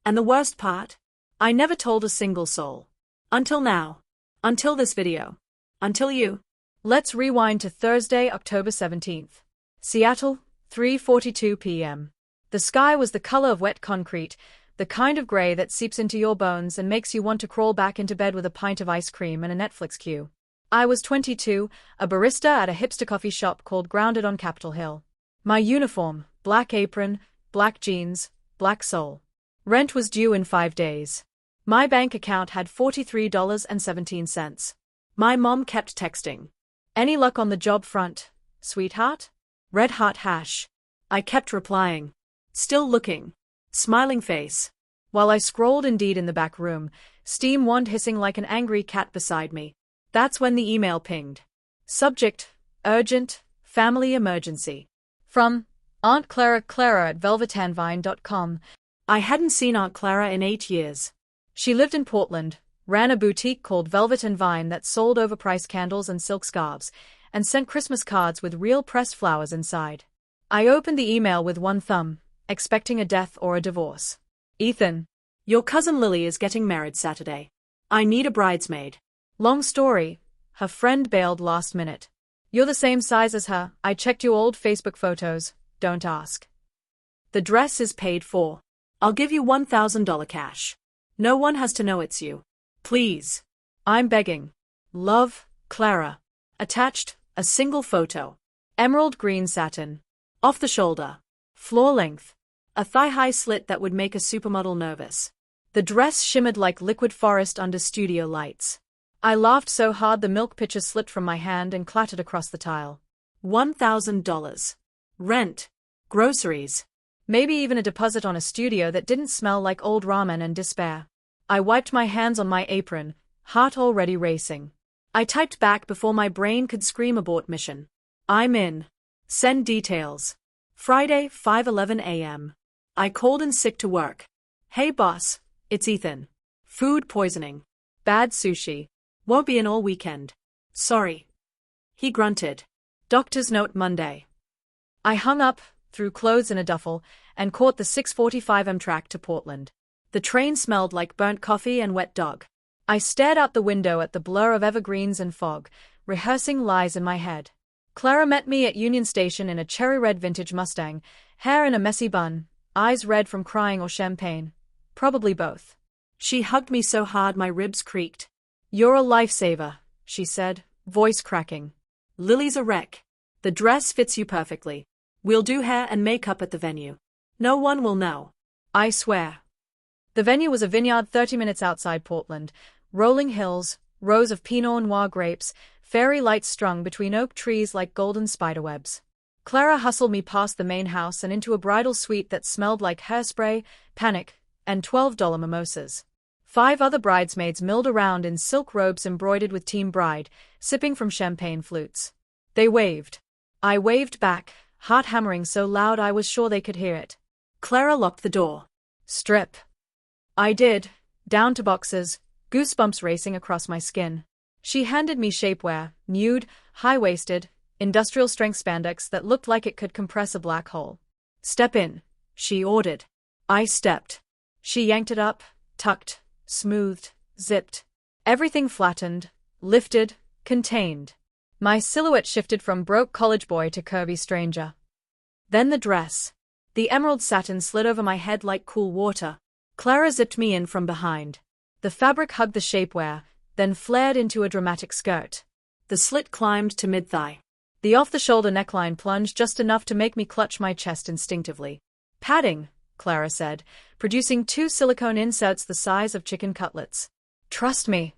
And the worst part? I never told a single soul. Until now. Until this video. Until you. Let's rewind to Thursday, October 17th. Seattle, 3:42 p.m. The sky was the color of wet concrete, the kind of gray that seeps into your bones and makes you want to crawl back into bed with a pint of ice cream and a Netflix queue. I was 22, a barista at a hipster coffee shop called Grounded on Capitol Hill. My uniform, black apron, black jeans, black soul. Rent was due in 5 days. My bank account had $43.17. My mom kept texting. Any luck on the job front, sweetheart? Red heart hash. I kept replying. Still looking. Smiling face. While I scrolled Indeed in the back room, steam wand hissing like an angry cat beside me. That's when the email pinged. Subject, urgent, family emergency. From Aunt Clara at velvetanvine.com. I hadn't seen Aunt Clara in 8 years. She lived in Portland, ran a boutique called Velvet and Vine that sold overpriced candles and silk scarves, and sent Christmas cards with real pressed flowers inside. I opened the email with one thumb, expecting a death or a divorce. Ethan. Your cousin Lily is getting married Saturday. I need a bridesmaid. Long story. Her friend bailed last minute. You're the same size as her. I checked your old Facebook photos. Don't ask. The dress is paid for. I'll give you $1,000 cash. No one has to know it's you. Please. I'm begging. Love, Clara. Attached, a single photo. Emerald green satin. Off the shoulder. Floor length. A thigh-high slit that would make a supermodel nervous. The dress shimmered like liquid forest under studio lights. I laughed so hard the milk pitcher slipped from my hand and clattered across the tile. $1,000. Rent. Groceries. Maybe even a deposit on a studio that didn't smell like old ramen and despair. I wiped my hands on my apron, heart already racing. I typed back before my brain could scream abort mission. I'm in. Send details. Friday, 5:11 a.m. I called in sick to work. Hey boss, it's Ethan. Food poisoning. Bad sushi. Won't be in all weekend. Sorry. He grunted. Doctor's note Monday. I hung up, threw clothes in a duffel, and caught the 6:45 Amtrak to Portland. The train smelled like burnt coffee and wet dog. I stared out the window at the blur of evergreens and fog, rehearsing lies in my head. Clara met me at Union Station in a cherry-red vintage Mustang, hair in a messy bun, eyes red from crying or champagne. Probably both. She hugged me so hard my ribs creaked. You're a lifesaver, she said, voice cracking. Lily's a wreck. The dress fits you perfectly. We'll do hair and makeup at the venue. No one will know. I swear. The venue was a vineyard 30 minutes outside Portland, rolling hills, rows of Pinot Noir grapes, fairy lights strung between oak trees like golden spiderwebs. Clara hustled me past the main house and into a bridal suite that smelled like hairspray, panic, and $12 mimosas. 5 other bridesmaids milled around in silk robes embroidered with Team Bride, sipping from champagne flutes. They waved. I waved back, heart hammering so loud I was sure they could hear it. Clara locked the door. Strip. I did, down to boxers, goosebumps racing across my skin. She handed me shapewear, nude, high-waisted, industrial-strength spandex that looked like it could compress a black hole. Step in, she ordered. I stepped. She yanked it up, tucked, smoothed, zipped. Everything flattened, lifted, contained. My silhouette shifted from broke college boy to curvy stranger. Then the dress. The emerald satin slid over my head like cool water. Clara zipped me in from behind. The fabric hugged the shapewear, then flared into a dramatic skirt. The slit climbed to mid-thigh. The off-the-shoulder neckline plunged just enough to make me clutch my chest instinctively. Padding, Clara said, producing 2 silicone inserts the size of chicken cutlets. Trust me.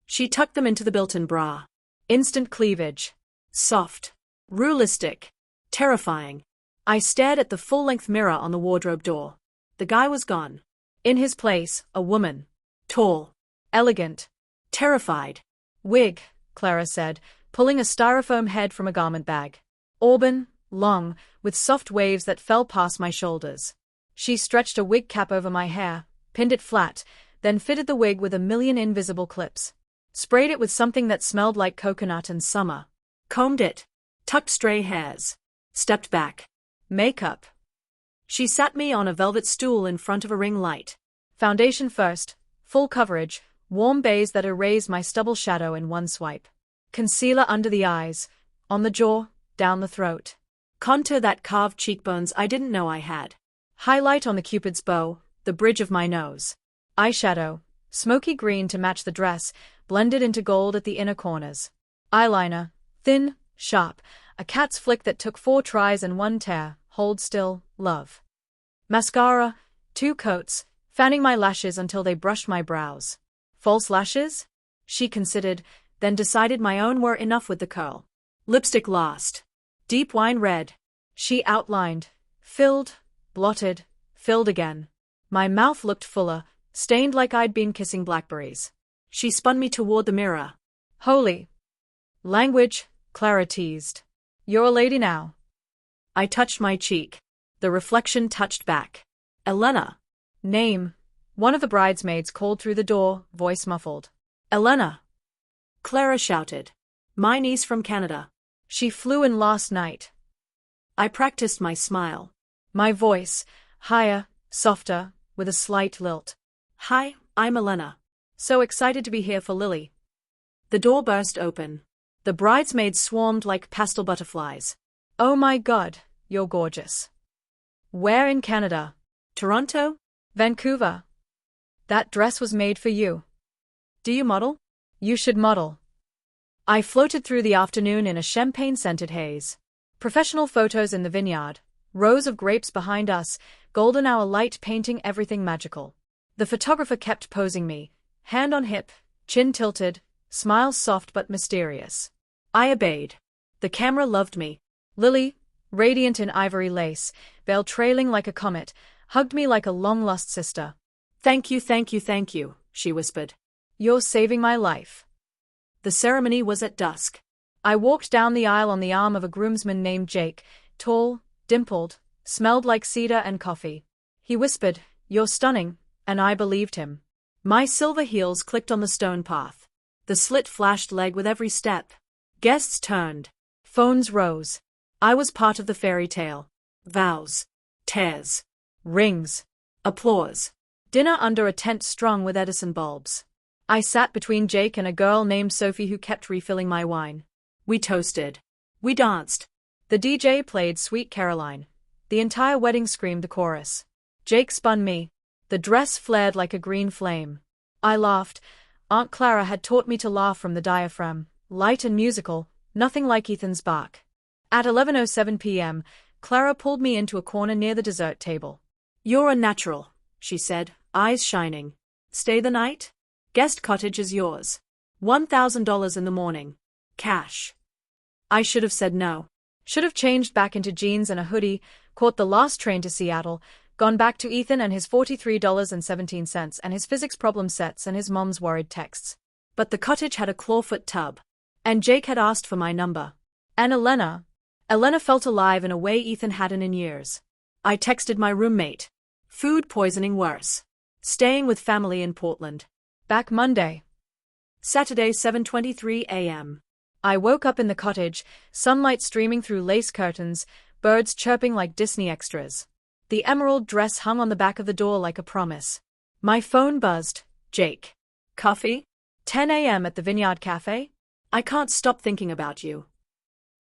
She tucked them into the built-in bra. Instant cleavage. Soft. Realistic. Terrifying. I stared at the full-length mirror on the wardrobe door. The guy was gone. In his place, a woman. Tall. Elegant. Terrified. Wig, Clara said, pulling a styrofoam head from a garment bag. Auburn, long, with soft waves that fell past my shoulders. She stretched a wig cap over my hair, pinned it flat, then fitted the wig with a million invisible clips. Sprayed it with something that smelled like coconut and summer. Combed it. Tucked stray hairs. Stepped back. Makeup. She sat me on a velvet stool in front of a ring light. Foundation first, full coverage, warm beige that erased my stubble shadow in one swipe. Concealer under the eyes, on the jaw, down the throat. Contour that carved cheekbones I didn't know I had. Highlight on the cupid's bow, the bridge of my nose. Eyeshadow, smoky green to match the dress, blended into gold at the inner corners. Eyeliner, thin, sharp, a cat's flick that took 4 tries and 1 tear, hold still, love. Mascara, 2 coats, fanning my lashes until they brushed my brows. False lashes? She considered, then decided my own were enough with the curl. Lipstick last. Deep wine red. She outlined, filled, blotted, filled again. My mouth looked fuller, stained like I'd been kissing blackberries. She spun me toward the mirror. Holy language, Clara teased. You're a lady now. I touched my cheek. The reflection touched back. Elena. Name. One of the bridesmaids called through the door, voice muffled. Elena. Clara shouted. My niece from Canada. She flew in last night. I practiced my smile. My voice, higher, softer, with a slight lilt. Hi, I'm Elena. So excited to be here for Lily. The door burst open. The bridesmaids swarmed like pastel butterflies. Oh my God, you're gorgeous. Where in Canada? Toronto? Vancouver. That dress was made for you. Do you model? You should model. I floated through the afternoon in a champagne-scented haze. Professional photos in the vineyard, rows of grapes behind us, golden hour light painting everything magical. The photographer kept posing me, hand on hip, chin tilted, smile soft but mysterious. I obeyed. The camera loved me. Lily, radiant in ivory lace, veil trailing like a comet, hugged me like a long-lost sister. Thank you, thank you, thank you, she whispered. You're saving my life. The ceremony was at dusk. I walked down the aisle on the arm of a groomsman named Jake, tall, dimpled, smelled like cedar and coffee. He whispered, "You're stunning," and I believed him. My silver heels clicked on the stone path. The slit flashed leg with every step. Guests turned. Phones rose. I was part of the fairy tale. Vows. Tears. Rings. Applause. Dinner under a tent strung with Edison bulbs. I sat between Jake and a girl named Sophie who kept refilling my wine. We toasted. We danced. The DJ played Sweet Caroline. The entire wedding screamed the chorus. Jake spun me. The dress flared like a green flame. I laughed. Aunt Clara had taught me to laugh from the diaphragm, light and musical, nothing like Ethan's bark. At 11:07 p.m., Clara pulled me into a corner near the dessert table. You're a natural, she said, eyes shining. Stay the night? Guest cottage is yours. $1,000 in the morning. Cash. I should have said no. Should have changed back into jeans and a hoodie, caught the last train to Seattle, gone back to Ethan and his $43.17 and his physics problem sets and his mom's worried texts. But the cottage had a clawfoot tub. And Jake had asked for my number. And Elena felt alive in a way Ethan hadn't in years. I texted my roommate. Food poisoning worse. Staying with family in Portland. Back Monday. Saturday 7:23 a.m. I woke up in the cottage, sunlight streaming through lace curtains, birds chirping like Disney extras. The emerald dress hung on the back of the door like a promise. My phone buzzed. Jake. Coffee? 10 a.m. at the Vineyard Cafe? I can't stop thinking about you.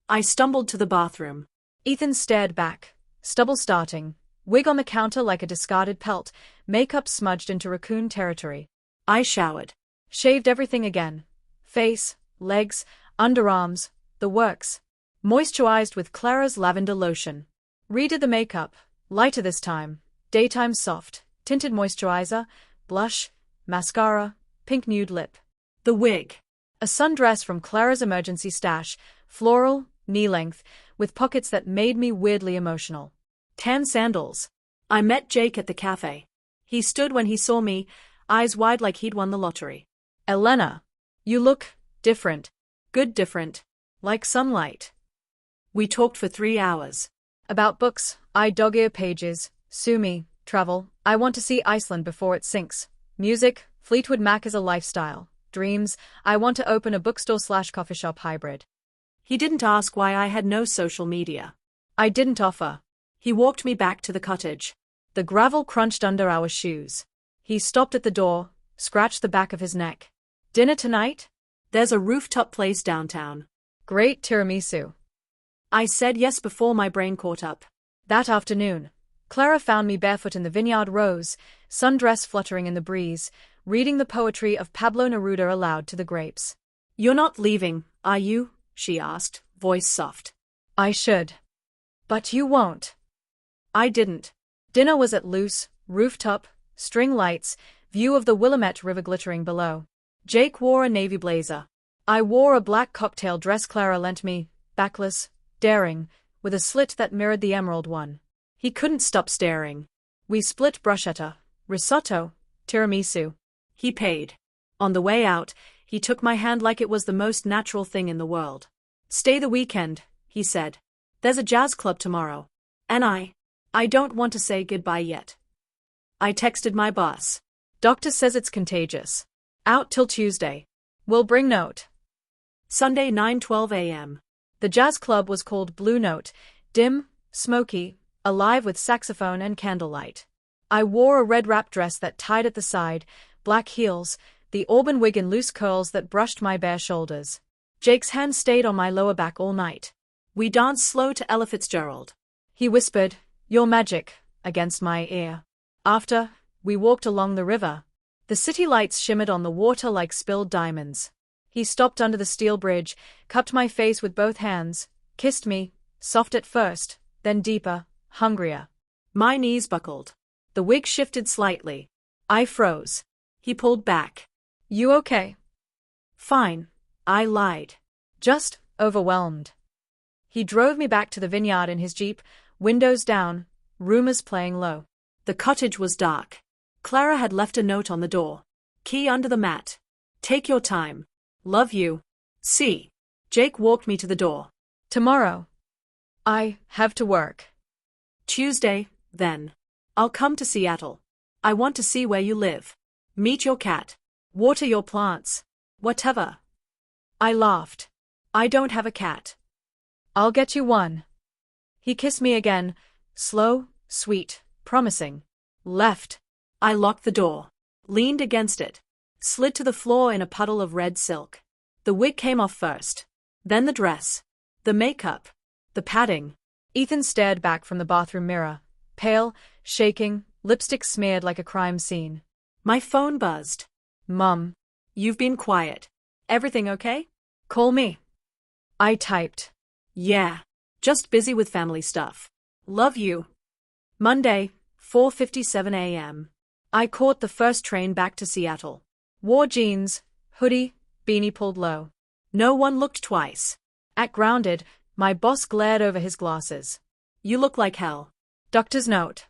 I stumbled to the bathroom. Ethan stared back, stubble starting, wig on the counter like a discarded pelt, makeup smudged into raccoon territory. I showered. Shaved everything again. Face, legs, underarms, the works. Moisturized with Clara's lavender lotion. Redid the makeup, lighter this time, daytime soft, tinted moisturizer, blush, mascara, pink nude lip. The wig. A sundress from Clara's emergency stash, floral, knee-length, with pockets that made me weirdly emotional. Tan sandals. I met Jake at the cafe. He stood when he saw me, eyes wide like he'd won the lottery. Elena, you look different. Good different. Like sunlight. We talked for 3 hours. About books, dog-ear pages, sue me, travel, I want to see Iceland before it sinks. Music, Fleetwood Mac is a lifestyle. Dreams, I want to open a bookstore/coffee shop hybrid. He didn't ask why I had no social media. I didn't offer. He walked me back to the cottage. The gravel crunched under our shoes. He stopped at the door, scratched the back of his neck. Dinner tonight? There's a rooftop place downtown. Great tiramisu. I said yes before my brain caught up. That afternoon, Clara found me barefoot in the vineyard rose, sundress fluttering in the breeze, reading the poetry of Pablo Neruda aloud to the grapes. You're not leaving, are you? She asked, voice soft. I should. But you won't. I didn't. Dinner was at loose, rooftop, string lights, view of the Willamette River glittering below. Jake wore a navy blazer. I wore a black cocktail dress Clara lent me, backless, daring, with a slit that mirrored the emerald one. He couldn't stop staring. We split bruschetta, risotto, tiramisu. He paid. On the way out, he took my hand like it was the most natural thing in the world. Stay the weekend, he said. There's a jazz club tomorrow. And I don't want to say goodbye yet. I texted my boss. Doctor says it's contagious. Out till Tuesday. We'll bring note. Sunday 9:12 a.m. The jazz club was called Blue Note, dim, smoky, alive with saxophone and candlelight. I wore a red wrap dress that tied at the side, black heels, the auburn wig in loose curls that brushed my bare shoulders. Jake's hand stayed on my lower back all night. We danced slow to Ella Fitzgerald. He whispered, "You're magic," against my ear. After, we walked along the river. The city lights shimmered on the water like spilled diamonds. He stopped under the steel bridge, cupped my face with both hands, kissed me, soft at first, then deeper, hungrier. My knees buckled. The wig shifted slightly. I froze. He pulled back. You okay? Fine, I lied. Just overwhelmed. He drove me back to the vineyard in his Jeep, windows down, rumors playing low. The cottage was dark. Clara had left a note on the door. Key under the mat. Take your time. Love you. See. Jake walked me to the door. Tomorrow. I have to work. Tuesday, then. I'll come to Seattle. I want to see where you live. Meet your cat. Water your plants. Whatever. I laughed. I don't have a cat. I'll get you one. He kissed me again, slow, sweet, promising. Left. I locked the door. Leaned against it. Slid to the floor in a puddle of red silk. The wig came off first. Then the dress. The makeup. The padding. Ethan stared back from the bathroom mirror, pale, shaking, lipstick smeared like a crime scene. My phone buzzed. Mum. You've been quiet. Everything okay? Call me. I typed. Yeah. Just busy with family stuff. Love you. Monday, 4:57 a.m. I caught the first train back to Seattle. Wore jeans, hoodie, beanie pulled low. No one looked twice. At Grounded, my boss glared over his glasses. You look like hell. Doctor's note.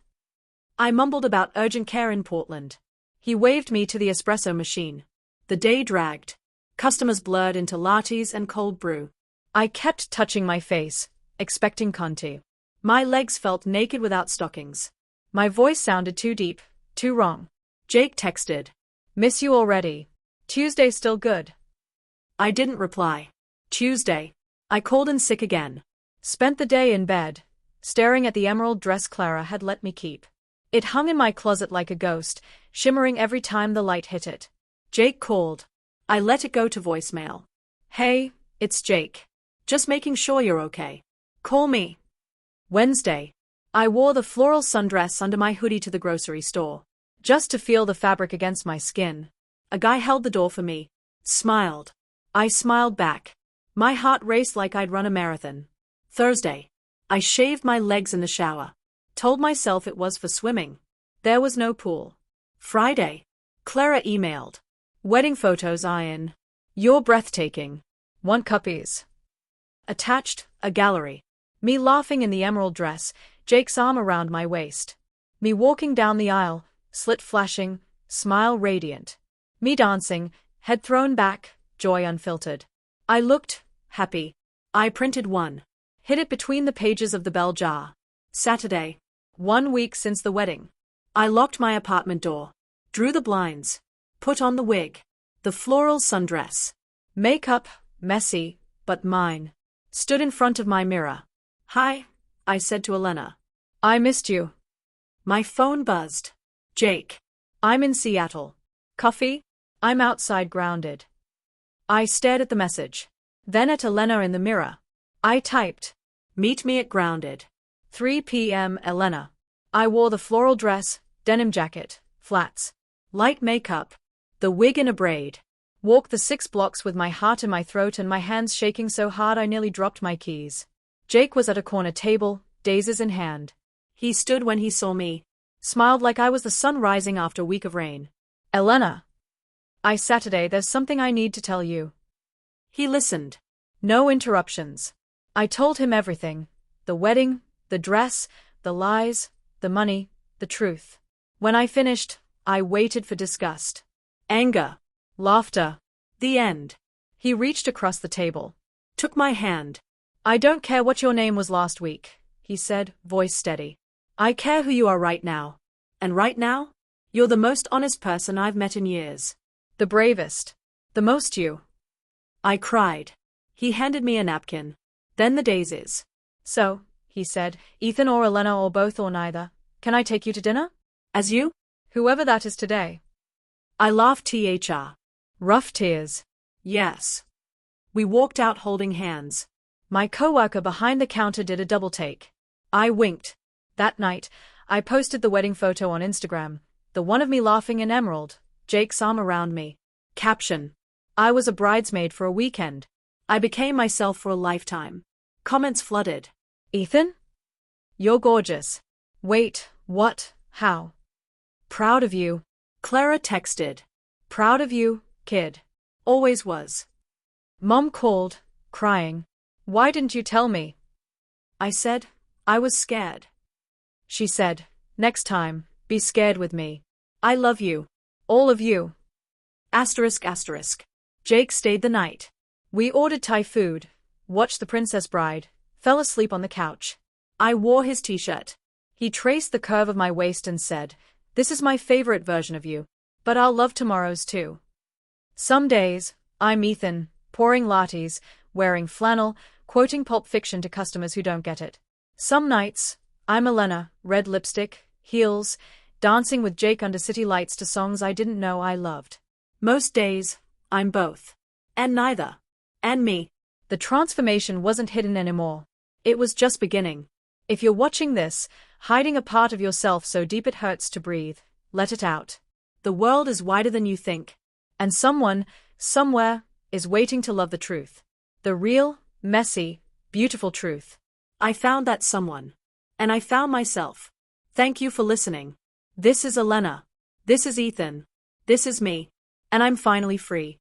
I mumbled about urgent care in Portland. He waved me to the espresso machine. The day dragged. Customers blurred into lattes and cold brew. I kept touching my face, expecting Conti. My legs felt naked without stockings. My voice sounded too deep, too wrong. Jake texted. Miss you already. Tuesday still good? I didn't reply. Tuesday. I called in sick again. Spent the day in bed, staring at the emerald dress Clara had let me keep. It hung in my closet like a ghost, shimmering every time the light hit it. Jake called. I let it go to voicemail. Hey, it's Jake. Just making sure you're okay. Call me. Wednesday. I wore the floral sundress under my hoodie to the grocery store, just to feel the fabric against my skin. A guy held the door for me. Smiled. I smiled back. My heart raced like I'd run a marathon. Thursday. I shaved my legs in the shower. Told myself it was for swimming. There was no pool. Friday. Clara emailed. Wedding photos in. You're breathtaking. Want cuppies? Attached, a gallery. Me laughing in the emerald dress, Jake's arm around my waist. Me walking down the aisle, slit flashing, smile radiant. Me dancing, head thrown back, joy unfiltered. I looked happy. I printed one. Hid it between the pages of the bell jar. Saturday. 1 week since the wedding. I locked my apartment door. Drew the blinds. Put on the wig. The floral sundress. Makeup, messy, but mine. Stood in front of my mirror. Hi, I said to Elena. I missed you. My phone buzzed. Jake. I'm in Seattle. Coffee? I'm outside grounded. I stared at the message. Then at Elena in the mirror. I typed. Meet me at grounded. 3 p.m. Elena. I wore the floral dress, denim jacket, flats, Light makeup. The wig in a braid. Walked the 6 blocks with my heart in my throat and my hands shaking so hard I nearly dropped my keys. Jake was at a corner table, daisies in hand. He stood when he saw me. Smiled like I was the sun rising after a week of rain. Elena. Saturday, there's something I need to tell you. He listened. No interruptions. I told him everything. The wedding, the dress, the lies, the money, the truth. When I finished, I waited for disgust. Anger. Laughter. The end. He reached across the table. Took my hand. I don't care what your name was last week, he said, voice steady. I care who you are right now. And right now? You're the most honest person I've met in years. The bravest. The most you. I cried. He handed me a napkin. Then the daisies. So, he said, Ethan or Elena or both or neither. Can I take you to dinner? As you? Whoever that is today. I laughed Rough tears. Yes. We walked out holding hands. My coworker behind the counter did a double take. I winked. That night, I posted the wedding photo on Instagram, the one of me laughing in emerald, Jake's arm around me. Caption. I was a bridesmaid for a weekend. I became myself for a lifetime. Comments flooded. Ethan? You're gorgeous. Wait, what? How? Proud of you. Clara texted. Proud of you, kid. Always was. Mom called, crying. Why didn't you tell me? I said, I was scared. She said, next time, be scared with me. I love you. All of you. ***. Jake stayed the night. We ordered Thai food, watched The Princess Bride, fell asleep on the couch. I wore his t-shirt. He traced the curve of my waist and said, this is my favorite version of you, but I'll love tomorrow's too. Some days, I'm Ethan, pouring lattes, wearing flannel, quoting Pulp Fiction to customers who don't get it. Some nights, I'm Elena, red lipstick, heels, dancing with Jake under city lights to songs I didn't know I loved. Most days, I'm both. And neither. And me. The transformation wasn't hidden anymore. It was just beginning. If you're watching this, hiding a part of yourself so deep it hurts to breathe, let it out. The world is wider than you think. And someone, somewhere, is waiting to love the truth. The real, messy, beautiful truth. I found that someone. And I found myself. Thank you for listening. This is Elena. This is Ethan. This is me. And I'm finally free.